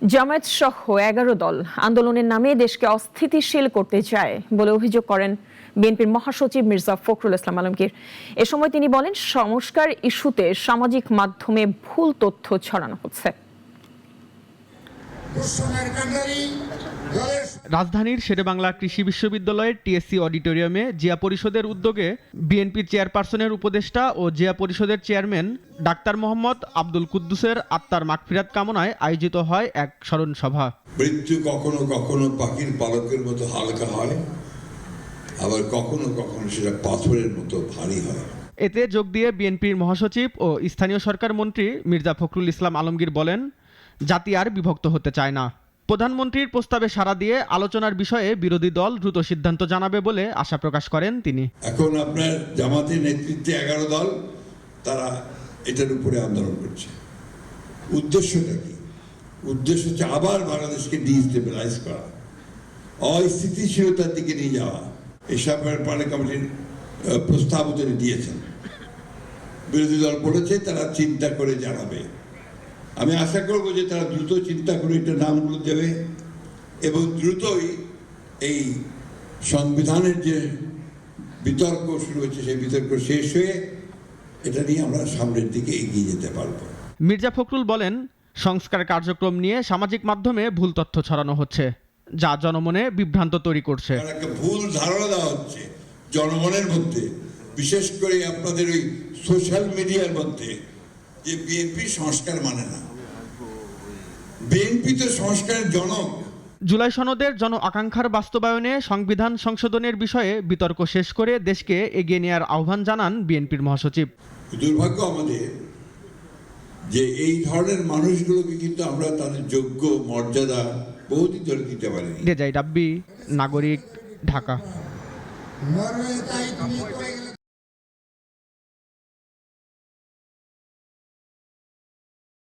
জামায়াত সহ ১১ দল আন্দোলনের নামে দেশকে অস্থিতিশীল করতে চায় বলে অভিযোগ করেন বিএনপির মহাসচিব মির্জা ফখরুল ইসলাম আলমগীর। এ সময় তিনি বলেন, সংস্কার ইস্যুতে সামাজিক মাধ্যমে ভুল তথ্য ছড়ানো হচ্ছে। রাজধানীর শেরেবাংলা কৃষি বিশ্ববিদ্যালয়ের টিএসসি অডিটোরিয়ামে জিয়া পরিষদের উদ্যোগে বিএনপির চেয়ারপারসনের উপদেষ্টা ও জিয়া পরিষদের চেয়ারম্যান ডাক্তার মোহাম্মদ আব্দুল কুদ্দুসের আত্মার মাগফিরাত কামনায় আয়োজিত হয় এক স্মরণ সভা। মৃত্যু কখনো কখনো পাখির পালকের মতো হালকা হয়, আবার কখনো কখনো সেটা পাথরের মতো ভারী হয়। এতে যোগ দিয়ে বিএনপির মহাসচিব ও স্থানীয় সরকার মন্ত্রী মির্জা ফখরুল ইসলাম আলমগীর বলেন, জাতি আর বিভক্ত হতে চায় না। প্রধানমন্ত্রীর প্রস্তাবে সাড়া দিয়ে আলোচনার বিষয়ে বিরোধী দল দ্রুত সিদ্ধান্ত জানাবে বলে আশা প্রকাশ করেন তিনি। এখন আপনার জামাতের নেতৃত্বে ১১ দল তারা এটার উপরে আন্দোলন করছে। উদ্দেশ্যটা কি? উদ্দেশ্য হচ্ছে আবার বাংলাদেশকে ডিস্টেবিলাইজ করা, অস্থিতিশীলতার দিকে নিয়ে যাওয়া। এসব পার্লামেন্ট কমিটির প্রস্তাব তিনি দিয়েছেন। বিরোধী দল বলেছে তারা চিন্তা করে জানাবে। আমি আশা করব যে তারা দ্রুত চিন্তা করে একটা নামগুলো দেবে এবং দ্রুতই এই সংবিধানের যে বিতর্ক শুরু হয়েছে সেই বিতর্ক শেষ হয়ে এটা নিয়ে আমরা সামনের দিকে এগিয়ে যেতে পারবো। মির্জা ফখরুল বলেন, সংস্কার কার্যক্রম নিয়ে সামাজিক মাধ্যমে ভুল তথ্য ছড়ানো হচ্ছে, যা জনমনে বিভ্রান্ত তৈরি করছে। একটা ভুল ধারণা দেওয়া হচ্ছে জনমনের মধ্যে, বিশেষ করে আপনাদের ওই সোশ্যাল মিডিয়ার মধ্যে, যে বিএনপি সংস্কার মানে না। বিএনপি তো সংস্কারের জনক। জুলাই সনদের জন আকাঙ্ক্ষার বাস্তবায়নে সংবিধান সংশোধনের বিষয়ে বিতর্ক শেষ করে দেশকে এগিয়ে নেওয়ার আহ্বান জানান বিএনপির মহাসচিব। দুর্ভাগ্য আমাদের যে এই ধরনের মানুষগুলোকে কিন্তু আমরা তাদের যোগ্য মর্যাদা বহুদিন ধরে দিতে পারিনি। রেজাই রাব্বি, নাগরিক, ঢাকা।